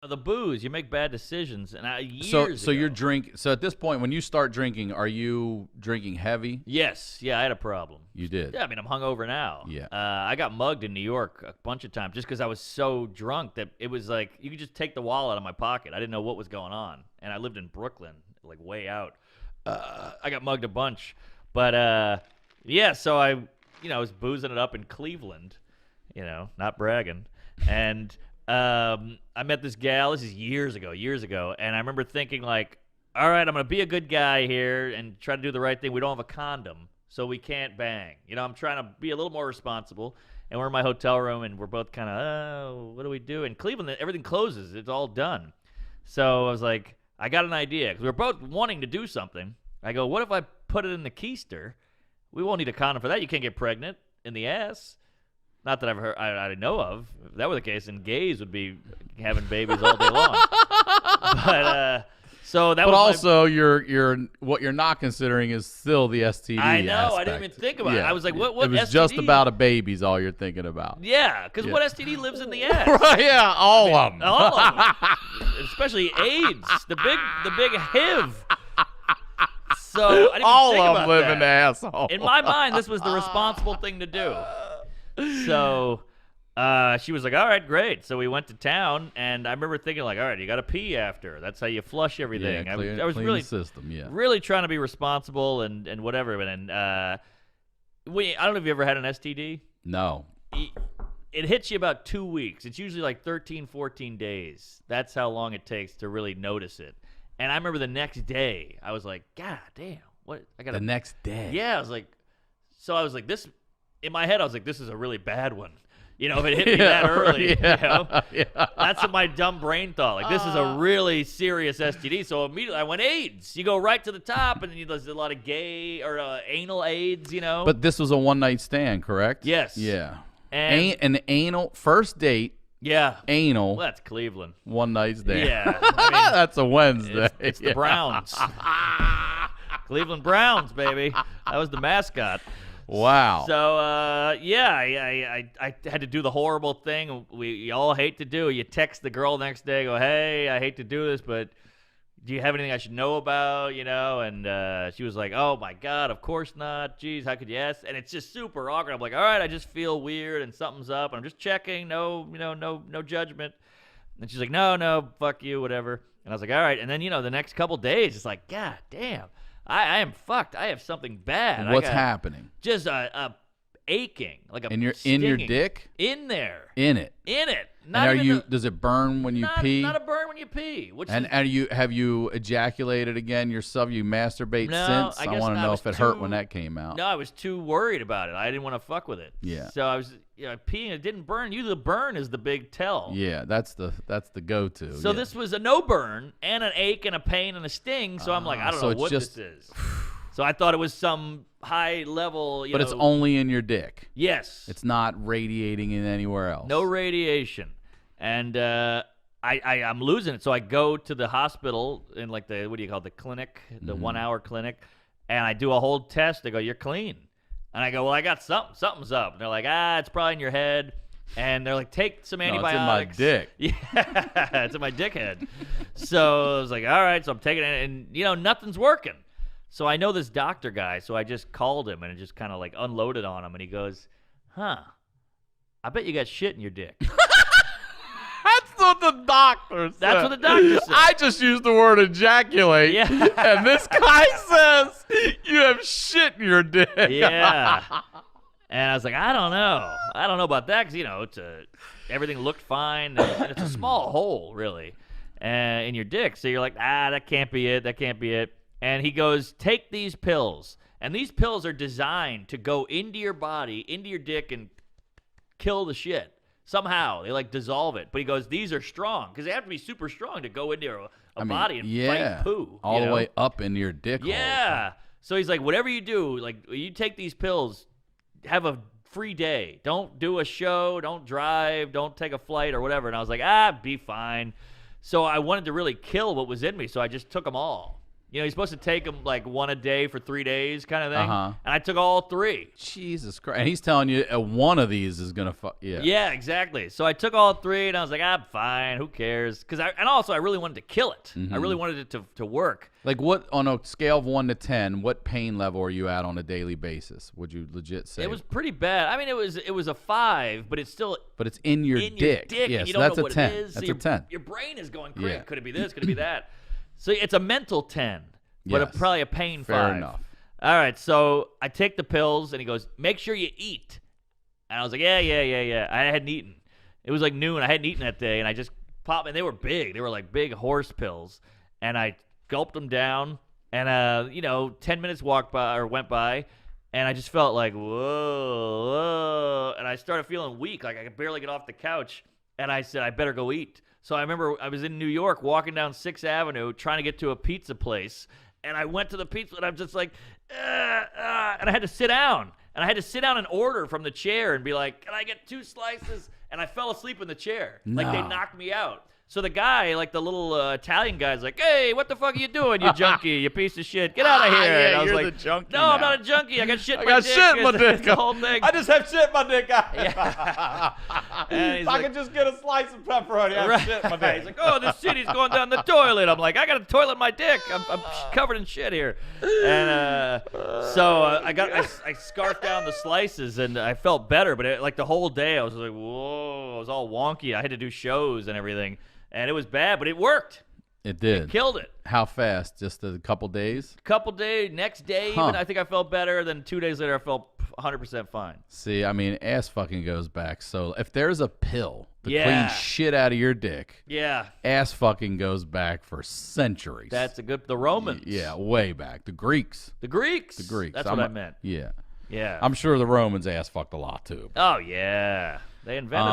The booze, you make bad decisions, and So ago. you're drink. So at this point, when you start drinking, are you drinking heavy? Yes, yeah, I had a problem. You did. Yeah, I mean, I'm hungover now. Yeah. I got mugged in New York a bunch of times just because I was so drunk that it was like you could just take the wallet out of my pocket. I didn't know what was going on, and I lived in Brooklyn, like way out. I got mugged a bunch, but yeah. So I was boozing it up in Cleveland, not bragging, and I met this gal. This is years ago, and I remember thinking like, all right, I'm gonna be a good guy here and try to do the right thing. We don't have a condom, so we can't bang. I'm trying to be a little more responsible. And we're in my hotel room, and we're both kind of, oh, what do we do? In Cleveland, everything closes. It's all done. So I was like, I got an idea. Because we were both wanting to do something. I go, what if I put it in the keister? We won't need a condom for that. You can't get pregnant in the ass. Not that I've heard, I know of. If that were the case, then gays would be having babies all day long. But so that. But was also, you're what you're not considering is still the STD. I know. Aspect. I didn't even think about it. I was like, what? It was STD? just about a baby's all you're thinking about. Yeah, because what STD lives in the ass? Right? Yeah, all of them. All of them. Especially AIDS, the big HIV. So I didn't even all think of about them live that. in the asshole. In my mind, this was the responsible thing to do. So she was like, all right, great. So we went to town, and I remember thinking, like, all right, you got to pee after. That's how you flush everything. Yeah, I was clean really, the system, yeah. really trying to be responsible and whatever. And I don't know if you ever had an STD. No. It hits you about 2 weeks. It's usually like 13, 14 days. That's how long it takes to really notice it. And I remember the next day, I was like, God damn, what? I got the next day. Yeah, I was like, this. In my head, I was like, this is a really bad one. If it hit me that early, yeah. That's what my dumb brain thought. Like, this is a really serious STD. So immediately I went AIDS. You go right to the top, and then there's a lot of gay or anal AIDS, But this was a one-night stand, correct? Yes. Yeah. And an anal first date. Yeah. Anal. Well, that's Cleveland. One night stand. Yeah. I mean, that's a Wednesday. It's the Browns. Cleveland Browns, baby. That was the mascot. Wow. So, yeah, I had to do the horrible thing we all hate to do. You text the girl the next day, go, hey, I hate to do this, but do you have anything I should know about, And she was like, oh, my God, of course not. Jeez, how could you ask? And it's just super awkward. I'm like, all right, I just feel weird and something's up. And I'm just checking. No judgment. And she's like, no, fuck you, whatever. And I was like, all right. And then, the next couple days, it's like, God damn. I am fucked. I have something bad. What's happening? Just a aching, like a in your stinging. dick? In there. In it. Not and even does it burn when you pee? Not a burn when you pee. Have you ejaculated again yourself? You masturbate No, since? I guess want to not. know if it hurt when that came out. No, I was too worried about it. I didn't want to fuck with it. Yeah. So I was peeing. It didn't burn. Usually the burn is the big tell. Yeah, that's the go-to. So this was a no burn and an ache and a pain and a sting. So I'm like, I don't know what this is. So I thought it was some high level, But it's only in your dick. Yes. It's not radiating in anywhere else. No radiation. And I'm losing it. So I go to the hospital in like the, what do you call it, the clinic, the 1 hour clinic, and I do a whole test. They go, you're clean. And I go, well, I got something. Something's up. And they're like, it's probably in your head. And they're like, take some antibiotics. It's in my dick. Yeah, it's in my dick head. So I was like, all right. So I'm taking it, and nothing's working. So I know this doctor guy, so I just called him and just kind of like unloaded on him, and he goes, I bet you got shit in your dick. That's what the doctor said. That's what the doctor said. I just used the word ejaculate, and this guy says you have shit in your dick. Yeah. And I was like, I don't know about that, because, everything looked fine, and it's a small hole, really, in your dick. So you're like, that can't be it. And he goes, take these pills. And these pills are designed to go into your body, into your dick, and kill the shit. Somehow. They, dissolve it. But he goes, these are strong. Because they have to be super strong to go into a body and fight poo. All the way up into your dick hole. Yeah. So he's like, whatever you do, you take these pills, have a free day. Don't do a show. Don't drive. Don't take a flight or whatever. And I was like, be fine. So I wanted to really kill what was in me, so I just took them all. You know, you're supposed to take them like one a day for 3 days kind of thing. Uh-huh. And I took all 3. Jesus Christ. And he's telling you one of these is going to yeah. Yeah, exactly. So I took all 3, and I was like, I'm fine. Who cares? And also, I really wanted to kill it. I really wanted it to work. Like, what, on a scale of 1 to 10, what pain level are you at on a daily basis? Would you legit say? It was pretty bad. I mean, it was a 5, but it's still But it's in your dick. Yeah, so don't that's know a what 10. it is. That's So a 10. Your brain is going crazy. Yeah. Could it be this? Could it be that? So it's a mental 10, but Yes. probably a pain 5. Fair enough. All right, so I take the pills, and he goes, make sure you eat. And I was like, yeah. I hadn't eaten. It was like noon. I hadn't eaten that day, and I just popped, and they were big. They were like big horse pills, and I gulped them down, and 10 minutes went by, and I just felt like, whoa, and I started feeling weak, like I could barely get off the couch, and I said, I better go eat. So I remember I was in New York walking down 6th Avenue trying to get to a pizza place, and I went to the pizza, and I'm just like, and I had to sit down. And I had to sit down and order from the chair and be like, can I get 2 slices? And I fell asleep in the chair. No. Like, they knocked me out. So the guy, like the little Italian guy's like, hey, what the fuck are you doing, you junkie, you piece of shit? Get out of here. Yeah, and I was you're like, the junkie no, now. I'm not a junkie. I got shit in I my got dick. shit in my dick. It's the whole thing. I just have shit in my dick. Yeah. And he's If I like, could just get a slice of pepperoni, I have shit in my dick. He's like, oh, the city's going down the toilet. I'm like, I got a toilet in my dick. I'm covered in shit here. And so I scarfed down the slices, and I felt better. But like the whole day, I was like, whoa, I was all wonky. I had to do shows and everything, and it was bad, but it worked. It did. Killed it. How fast? Just a couple days? Couple days, next day, even I think I felt better. Then 2 days later, I felt 100% fine. See, I mean, ass fucking goes back. So if there's a pill to Yeah. clean shit out of your dick, Yeah, ass fucking goes back for centuries. that's the Romans. Yeah, way back. The Greeks. The Greeks. The Greeks. That's what I meant. Yeah. Yeah. I'm sure the Romans ass fucked a lot too. Oh yeah, they invented it.